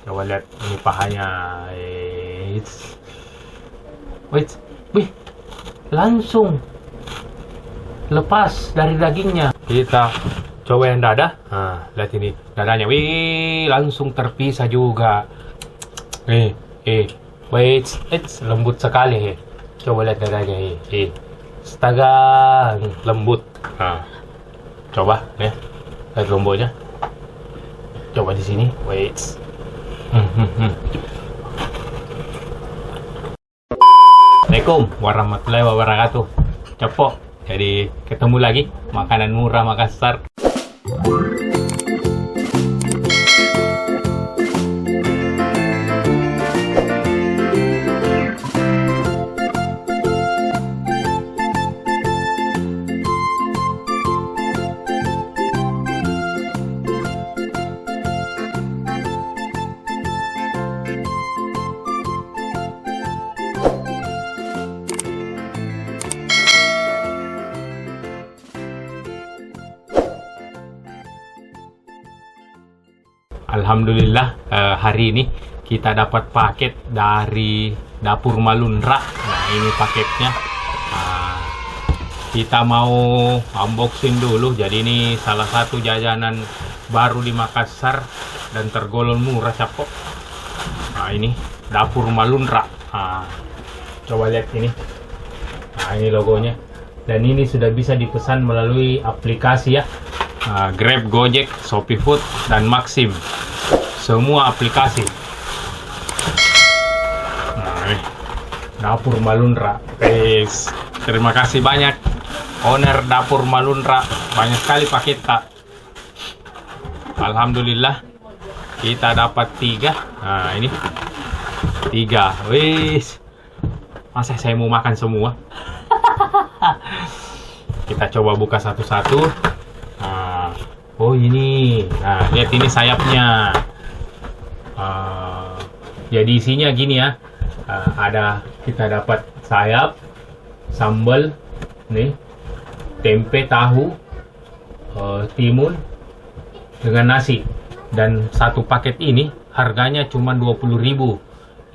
Coba lihat ini pahanya. Wait, wih, langsung lepas dari dagingnya. Kita coba yang dada. Nah, lihat ini dadanya. Wih, langsung terpisah juga. Wait, lembut sekali. Coba lihat dadanya. Astaga, lembut. Nah, coba ya, lihat lembutnya. Coba di sini. Wait. Assalamualaikum warahmatullahi wabarakatuh. Cepok. Jadi ketemu lagi makanan murah Makassar. Alhamdulillah, hari ini kita dapat paket dari Dapur Malunra. Nah, ini paketnya. Kita mau unboxing dulu. Jadi ini salah satu jajanan baru di Makassar dan tergolong murah, Capok. Nah, ini Dapur Malunra. Coba lihat ini. Nah, ini logonya. Dan ini sudah bisa dipesan melalui aplikasi ya. Grab, Gojek, Shopee Food, dan Maxim. Semua aplikasi. Nah, ini Dapur Malunra. Terima kasih banyak owner Dapur Malunra. Banyak sekali paket, Kak. Alhamdulillah kita dapat 3. Nah, ini 3. Wis. Masa saya mau makan semua? Kita coba buka satu-satu. Oh ini, nah lihat ini sayapnya. Jadi isinya gini ya. Kita dapat sayap, sambal, nih, tempe, tahu, timun dengan nasi. Dan satu paket ini harganya cuma 20.000.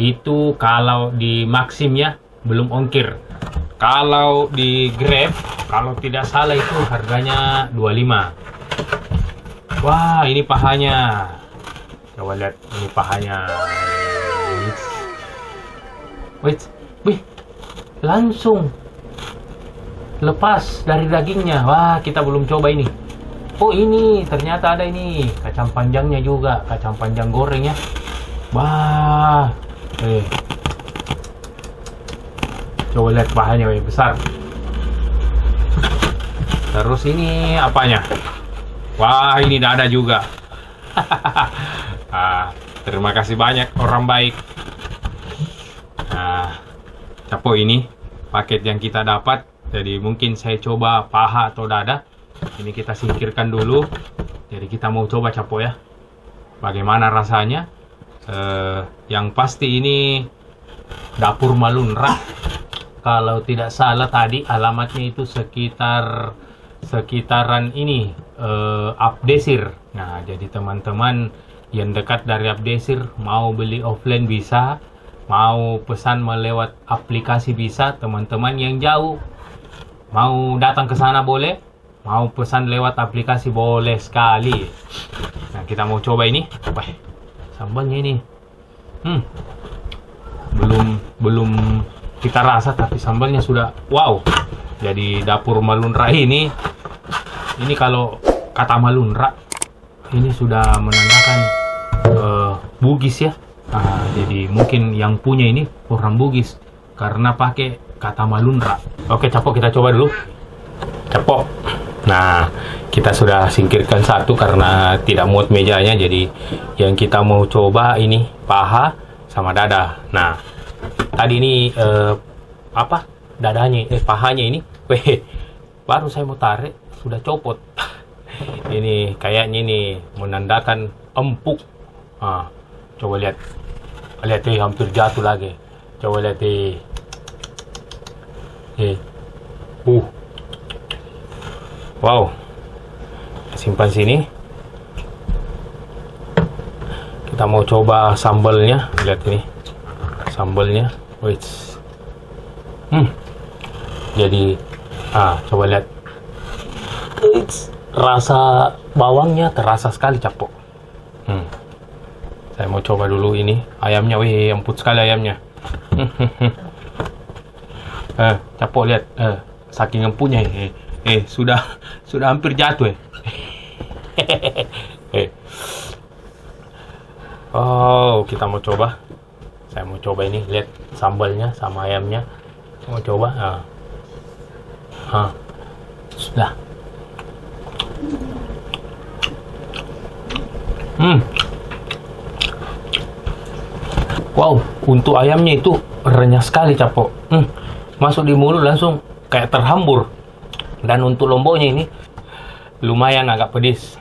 Itu kalau di Maxim ya, belum ongkir. Kalau di Grab, kalau tidak salah itu harganya 25. Wah, ini pahanya. Coba lihat ini pahanya. Wait, wih, langsung lepas dari dagingnya. Wah, kita belum coba ini. Oh, ini ternyata ada ini kacang panjangnya juga, kacang panjang goreng ya. Wah, coba lihat pahanya, besar. Terus ini apanya? Wah, ini dada juga. Terima kasih banyak orang baik. Capo, ini paket yang kita dapat. Jadi mungkin saya coba paha atau dada. Ini kita singkirkan dulu. Jadi kita mau coba, Capo ya. Bagaimana rasanya? Yang pasti ini Dapur Malunra. Kalau tidak salah tadi alamatnya itu sekitaran ini Abdesir. Nah, jadi teman-teman yang dekat dari Abdesir mau beli offline bisa, mau pesan melewat aplikasi bisa. Teman-teman yang jauh mau datang ke sana boleh, mau pesan lewat aplikasi boleh sekali. Nah, kita mau coba ini. Wah, sambalnya ini belum kita rasa, tapi sambalnya sudah wow. Jadi Dapur Malunra ini kalau kata Malunra ini sudah menandakan Bugis ya. Jadi mungkin yang punya ini orang Bugis karena pakai kata Malunra. Oke, Capok, kita coba dulu. Capok. Nah, kita sudah singkirkan satu karena tidak muat mejanya. Jadi yang kita mau coba ini paha sama dada. Nah, tadi ini dadanya, pahanya ini. Baru saya mau tarik sudah copot. Ini kayaknya ini menandakan empuk. Coba lihat hampir jatuh lagi. Coba lihat wow, simpan sini. Kita mau coba sambalnya. Lihat ini sambalnya. Wait. Jadi coba lihat. Rasa bawangnya terasa sekali, Capo. Saya mau coba dulu ini ayamnya. Wih, empuk sekali ayamnya. Capo lihat, saking empuknya. Sudah hampir jatuh. Oh, kita mau coba. Saya mau coba ini, lihat sambalnya sama ayamnya. Saya mau coba. Sudah. Wow, untuk ayamnya itu renyah sekali, Capo. Masuk di mulut langsung kayak terhambur. Dan untuk lomboknya ini lumayan agak pedis.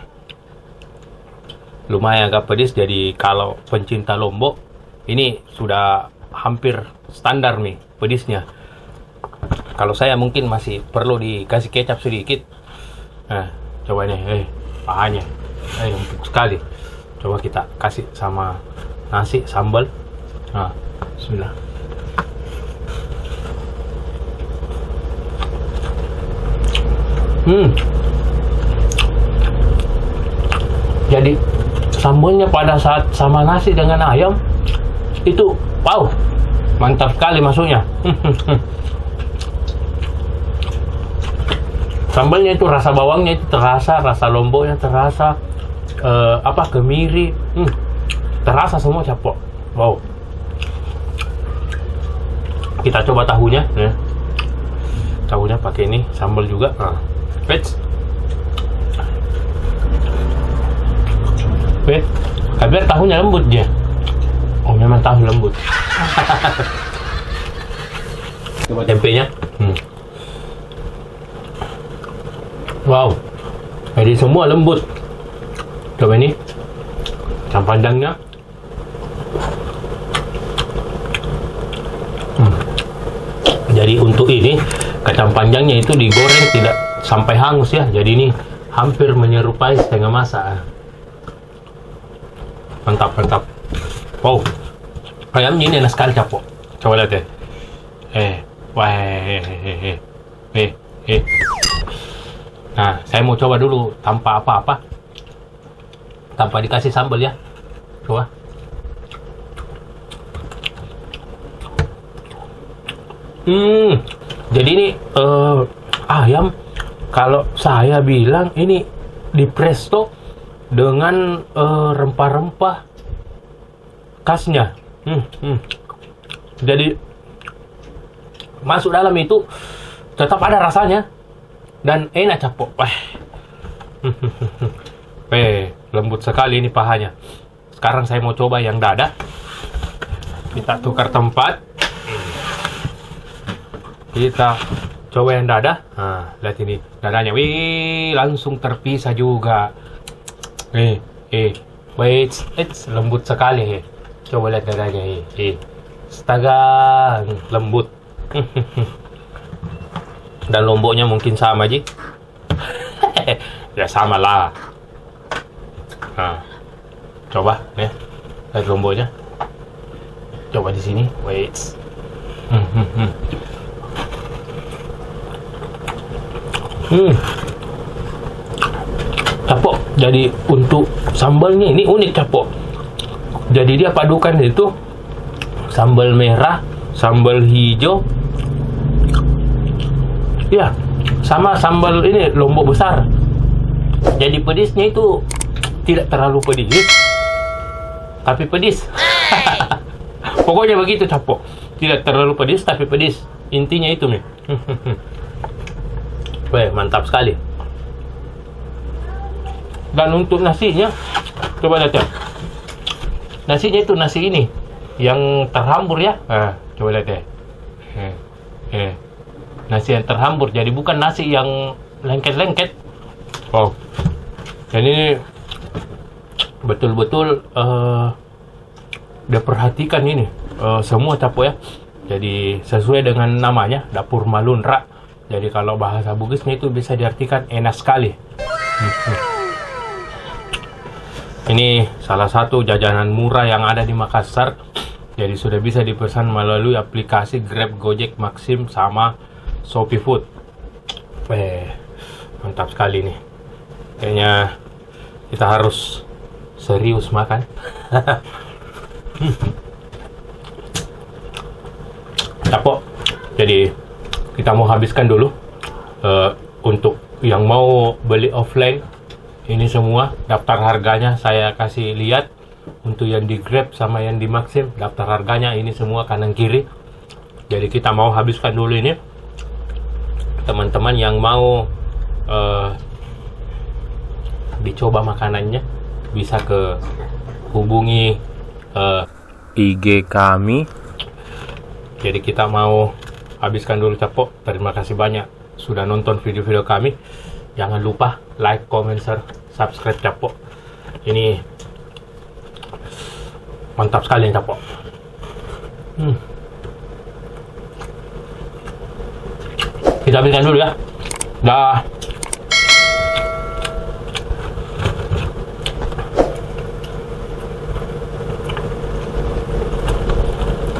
Jadi kalau pencinta lombok, ini sudah hampir standar nih pedisnya. Kalau saya mungkin masih perlu dikasih kecap sedikit. Coba nih, pahanya empuk sekali. Coba kita kasih sama nasi sambal. Bismillah. Jadi sambalnya pada saat sama nasi dengan ayam itu wow, mantap sekali masuknya. Sambalnya itu rasa bawangnya itu terasa, rasa lomboknya terasa, kemiri, terasa semua, Capo. Wow. Kita coba tahunya, ya. Tahunya pakai ini sambal juga. Biar tahunya lembut dia. Oh, memang tahu lembut. Coba tempenya. Wow, jadi semua lembut. Coba ini kacang panjangnya. Jadi untuk ini kacang panjangnya itu digoreng tidak sampai hangus ya. Jadi ini hampir menyerupai setengah masak. Mantap. Wow, ayamnya ini enak sekali, Capo. Coba lihat ya. Nah, saya mau coba dulu tanpa apa-apa, tanpa dikasih sambal ya. Coba. Jadi ini ayam, kalau saya bilang ini di presto dengan rempah-rempah khasnya. Jadi masuk dalam itu tetap ada rasanya dan enak, Capo. Lembut sekali ini pahanya. Sekarang saya mau coba yang dada. Kita tukar tempat. Kita coba yang dada. Lihat ini dadanya. Wih, langsung terpisah juga. Wait, lembut sekali. Coba lihat dadanya. Astaga, lembut. Dan lomboknya mungkin sama, Ji. Ya sama lah. Coba ya, lihat lomboknya. Coba di sini. Wait. Capo, jadi untuk sambalnya ini unik, Capo. Jadi dia padukan itu sambal merah, sambal hijau, ya, sama sambal ini lombok besar. Jadi pedisnya itu tidak terlalu pedis, tapi pedis. Pokoknya begitu, Capo. Tidak terlalu pedis, tapi pedis. Intinya itu nih. Mantap sekali. Dan untuk nasinya, coba lihat ya. Nasinya itu nasi ini yang terhambur ya. Coba lihat ya. Nasi yang terhambur, jadi bukan nasi yang lengket-lengket. Wow. Dan ini betul-betul dia perhatikan ini semua, Capo ya. Jadi sesuai dengan namanya, Dapur Malunra. Jadi kalau bahasa Bugisnya itu bisa diartikan enak sekali. Ini salah satu jajanan murah yang ada di Makassar. Jadi sudah bisa dipesan melalui aplikasi Grab, Gojek, Maxim, sama Shopee Food. Mantap sekali nih. Kayaknya kita harus serius makan. Capok. Jadi kita mau habiskan dulu. Untuk yang mau beli offline, ini semua daftar harganya saya kasih lihat. Untuk yang di Grab sama yang di Maxim, daftar harganya ini semua kanan kiri. Jadi kita mau habiskan dulu ini. Teman-teman yang mau dicoba makanannya bisa ke hubungi IG kami. Jadi kita mau habiskan dulu Capok. Terima kasih banyak sudah nonton video-video kami. Jangan lupa like, comment, share, subscribe Capok. Ini mantap sekali Capok. Kita habiskan dulu ya. Dah.